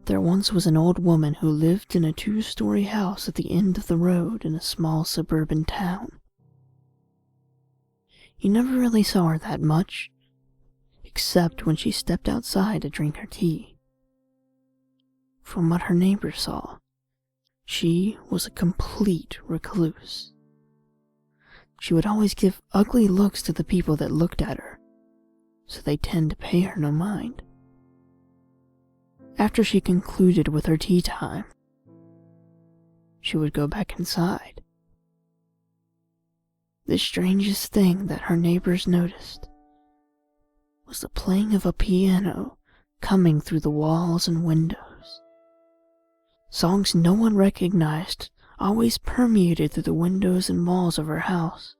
There once was an old woman who lived in a 2-story house at the end of the road in a small suburban town. You never really saw her that much, except when she stepped outside to drink her tea. From what her neighbors saw, she was a complete recluse. She would always give ugly looks to the people that looked at her, so they tend to pay her no mind. After she concluded with her tea time, she would go back inside. The strangest thing that her neighbors noticed was the playing of a piano coming through the walls and windows. Songs no one recognized always permeated through the windows and walls of her house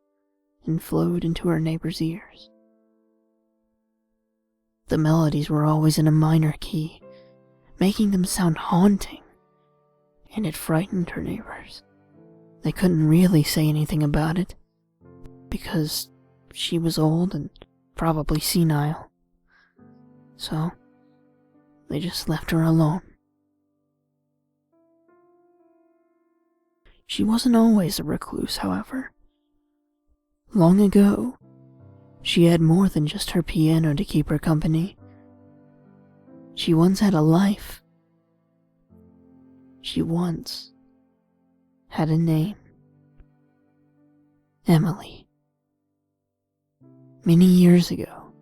and flowed into her neighbors' ears. The melodies were always in a minor key, making them sound haunting, and it frightened her neighbors. They couldn't really say anything about it, because she was old and probably senile. So, they just left her alone. She wasn't always a recluse, however. Long ago, she had more than just her piano to keep her company. She once had a life. She once had a name. Emily. Many years ago,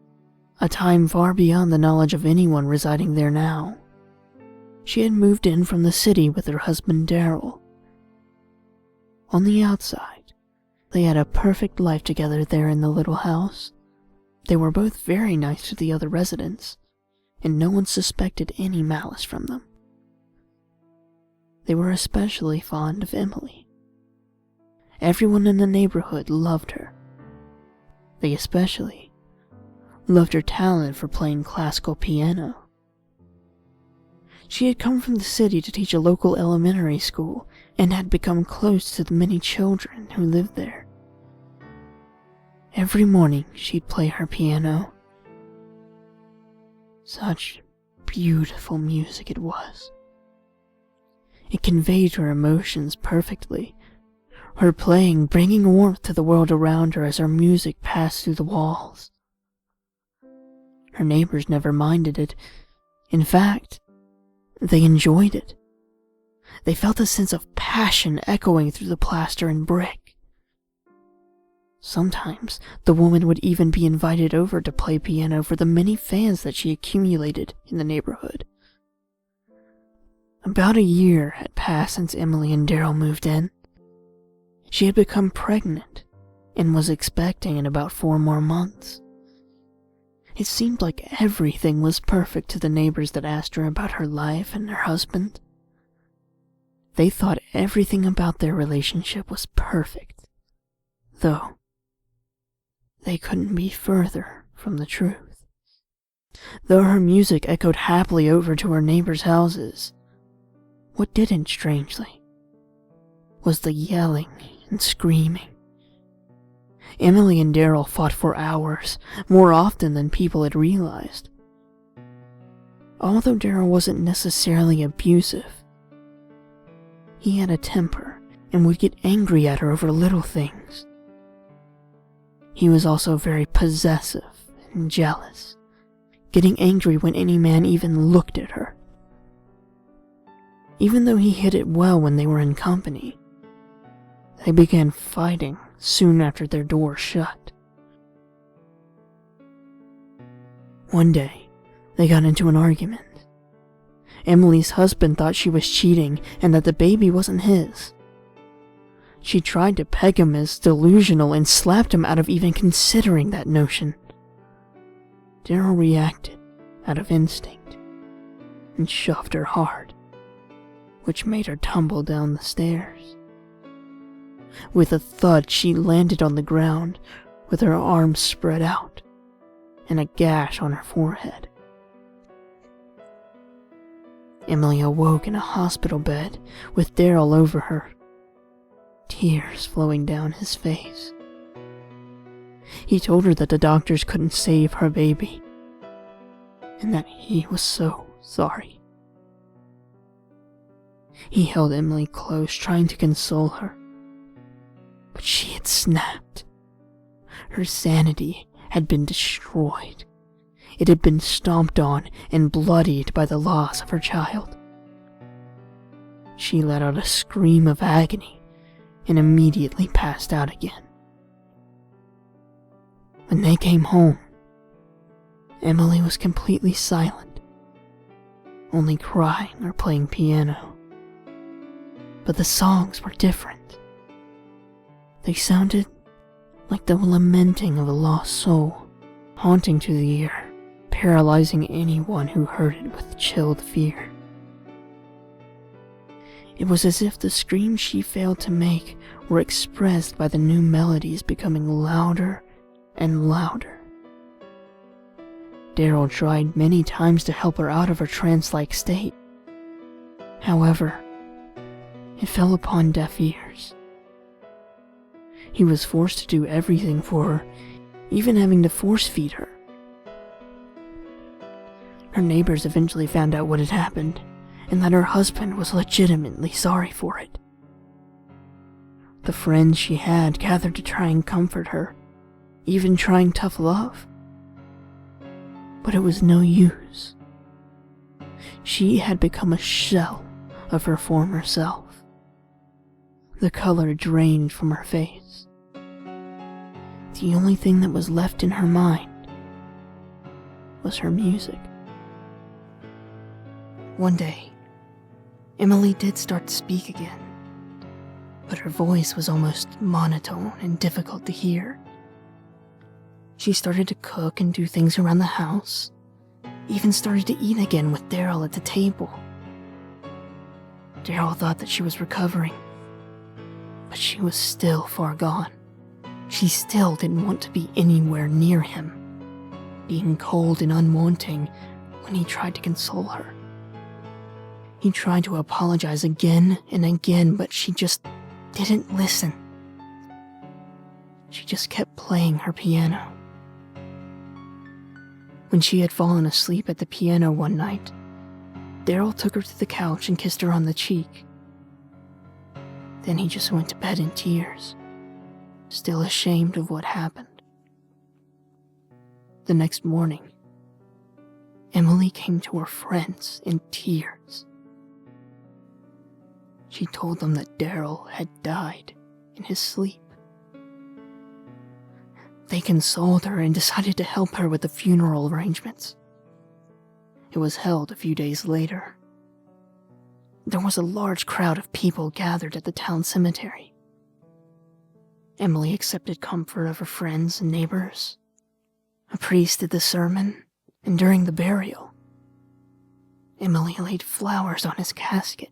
a time far beyond the knowledge of anyone residing there now, she had moved in from the city with her husband Daryl. On the outside, they had a perfect life together there in the little house. They were both very nice to the other residents, and no one suspected any malice from them. They were especially fond of Emily. Everyone in the neighborhood loved her. They especially loved her talent for playing classical piano. She had come from the city to teach a local elementary school and had become close to the many children who lived there. Every morning she'd play her piano. Such beautiful music it was. It conveyed her emotions perfectly, her playing bringing warmth to the world around her as her music passed through the walls. Her neighbors never minded it. In fact, they enjoyed it. They felt a sense of passion echoing through the plaster and brick. Sometimes, the woman would even be invited over to play piano for the many fans that she accumulated in the neighborhood. About a year had passed since Emily and Daryl moved in. She had become pregnant and was expecting in about 4 more months. It seemed like everything was perfect to the neighbors that asked her about her life and her husband. They thought everything about their relationship was perfect, though they couldn't be further from the truth. Though her music echoed happily over to her neighbors' houses, what didn't, strangely, was the yelling and screaming. Emily and Daryl fought for hours, more often than people had realized. Although Daryl wasn't necessarily abusive, he had a temper and would get angry at her over little things. He was also very possessive and jealous, getting angry when any man even looked at her. Even though he hid it well when they were in company, they began fighting soon after their door shut. One day, they got into an argument. Emily's husband thought she was cheating and that the baby wasn't his. She tried to peg him as delusional and slapped him out of even considering that notion. Daryl reacted out of instinct and shoved her hard, which made her tumble down the stairs. With a thud, she landed on the ground with her arms spread out and a gash on her forehead. Emily awoke in a hospital bed with Daryl over her, tears flowing down his face. He told her that the doctors couldn't save her baby, and that he was so sorry. He held Emily close, trying to console her. But she had snapped. Her sanity had been destroyed. It had been stomped on and bloodied by the loss of her child. She let out a scream of agony and immediately passed out again. When they came home, Emily was completely silent, only crying or playing piano. But the songs were different. They sounded like the lamenting of a lost soul, haunting to the ear, paralyzing anyone who heard it with chilled fear. It was as if the screams she failed to make were expressed by the new melodies becoming louder and louder. Daryl tried many times to help her out of her trance-like state. However, it fell upon deaf ears. He was forced to do everything for her, even having to force-feed her. Her neighbors eventually found out what had happened, and that her husband was legitimately sorry for it. The friends she had gathered to try and comfort her, even trying tough love. But it was no use. She had become a shell of her former self. The color drained from her face. The only thing that was left in her mind was her music. One day, Emily did start to speak again, but her voice was almost monotone and difficult to hear. She started to cook and do things around the house, even started to eat again with Daryl at the table. Daryl thought that she was recovering, but she was still far gone. She still didn't want to be anywhere near him, being cold and unwanting when he tried to console her. He tried to apologize again and again, but she just didn't listen. She just kept playing her piano. When she had fallen asleep at the piano one night, Daryl took her to the couch and kissed her on the cheek. Then he just went to bed in tears, still ashamed of what happened. The next morning, Emily came to her friends in tears. She told them that Daryl had died in his sleep. They consoled her and decided to help her with the funeral arrangements. It was held a few days later. There was a large crowd of people gathered at the town cemetery. Emily accepted comfort of her friends and neighbors. A priest did the sermon, and during the burial, Emily laid flowers on his casket.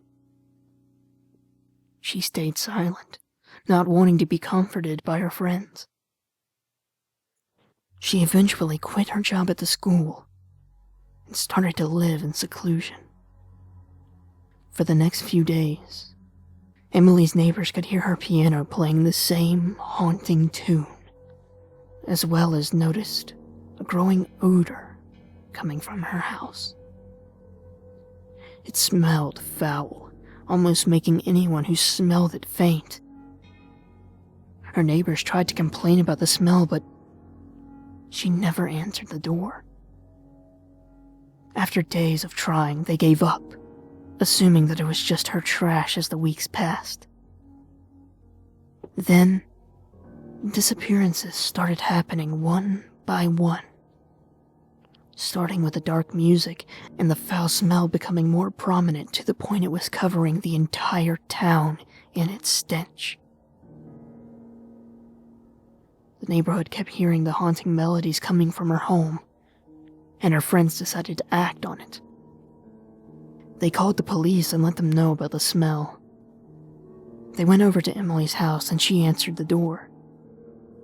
She stayed silent, not wanting to be comforted by her friends. She eventually quit her job at the school and started to live in seclusion. For the next few days, Emily's neighbors could hear her piano playing the same haunting tune, as well as noticed a growing odor coming from her house. It smelled foul, almost making anyone who smelled it faint. Her neighbors tried to complain about the smell, but she never answered the door. After days of trying, they gave up, assuming that it was just her trash as the weeks passed. Then, disappearances started happening one by one, starting with the dark music and the foul smell becoming more prominent to the point it was covering the entire town in its stench. The neighborhood kept hearing the haunting melodies coming from her home, and her friends decided to act on it. They called the police and let them know about the smell. They went over to Emily's house and she answered the door.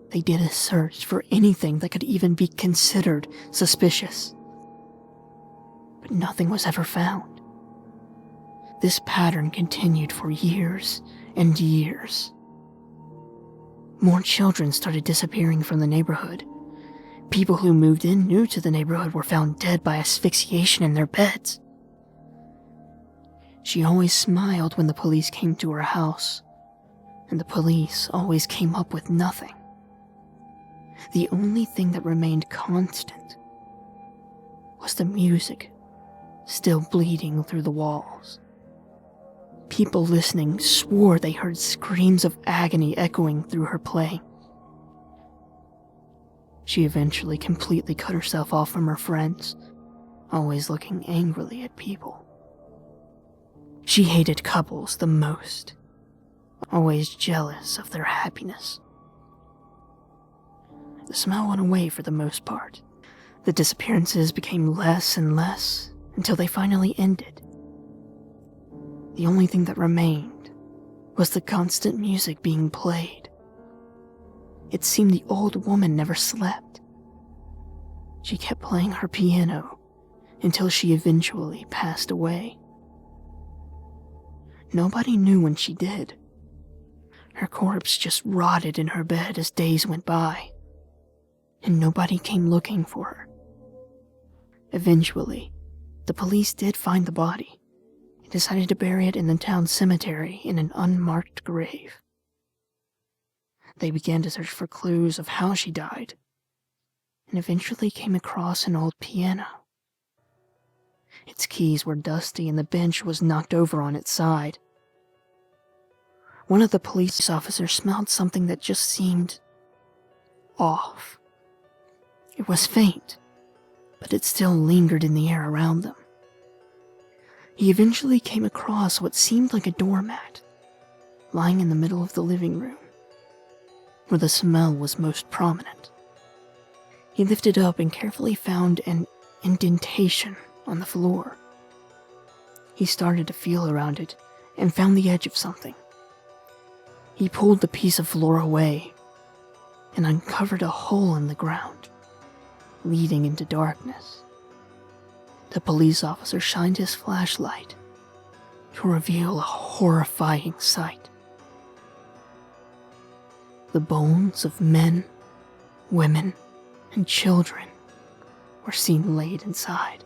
They did a search for anything that could even be considered suspicious, but nothing was ever found. This pattern continued for years and years. More children started disappearing from the neighborhood. People who moved in new to the neighborhood were found dead by asphyxiation in their beds. She always smiled when the police came to her house, and the police always came up with nothing. The only thing that remained constant was the music still bleeding through the walls. People listening swore they heard screams of agony echoing through her playing. She eventually completely cut herself off from her friends, always looking angrily at people. She hated couples the most, always jealous of their happiness. The smell went away for the most part. The disappearances became less and less until they finally ended. The only thing that remained was the constant music being played. It seemed the old woman never slept. She kept playing her piano until she eventually passed away. Nobody knew when she did. Her corpse just rotted in her bed as days went by, and nobody came looking for her. Eventually, the police did find the body and decided to bury it in the town cemetery in an unmarked grave. They began to search for clues of how she died, and eventually came across an old piano. Its keys were dusty and the bench was knocked over on its side. One of the police officers smelled something that just seemed off. It was faint, but it still lingered in the air around them. He eventually came across what seemed like a doormat, lying in the middle of the living room, where the smell was most prominent. He lifted up and carefully found an indentation on the floor. He started to feel around it and found the edge of something. He pulled the piece of floor away and uncovered a hole in the ground, leading into darkness. The police officer shined his flashlight to reveal a horrifying sight. The bones of men, women, and children were seen laid inside.